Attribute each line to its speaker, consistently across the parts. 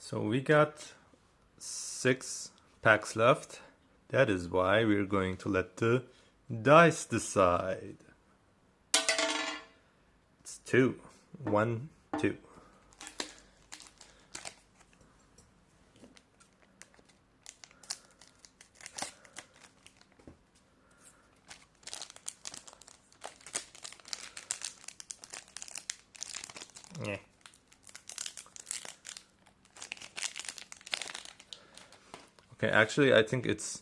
Speaker 1: So we got 6 packs left. That is why we're going to let the dice decide. It's 2. 1, 2. Yeah. Okay, actually I think it's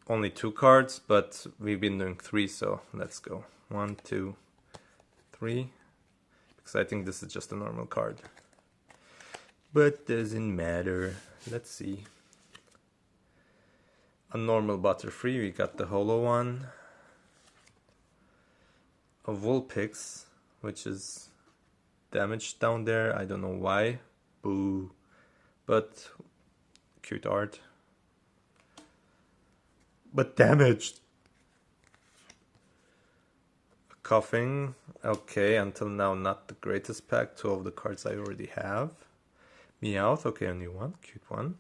Speaker 1: only 2 cards, but we've been doing 3, so let's go. 1, 2, 3. Because I think this is just a normal card. But doesn't matter. Let's see. A normal Butterfree, we got the holo one. A Vulpix, which is damaged down there. I don't know why. Boo. But cute art. But damaged. Coughing. Okay, until now not the greatest pack. 2 of the cards I already have. Meowth. Okay, a new one. Cute one.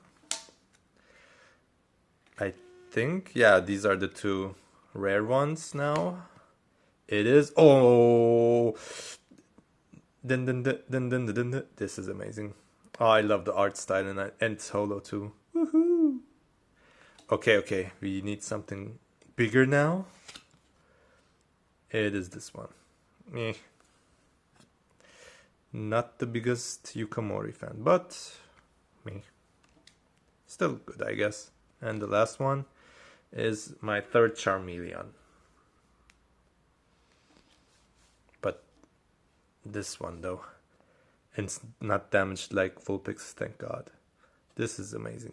Speaker 1: I think, yeah, these are the 2 rare ones now. It is. Oh! This is amazing. Oh, I love the art style and it's holo too. Woohoo! Okay, we need something bigger now. It is this one. Eh. Not the biggest Yukamori fan, but me. Still good, I guess. And the last one is my 3rd Charmeleon. But this one though, it's not damaged like Vulpix, thank God. This is amazing.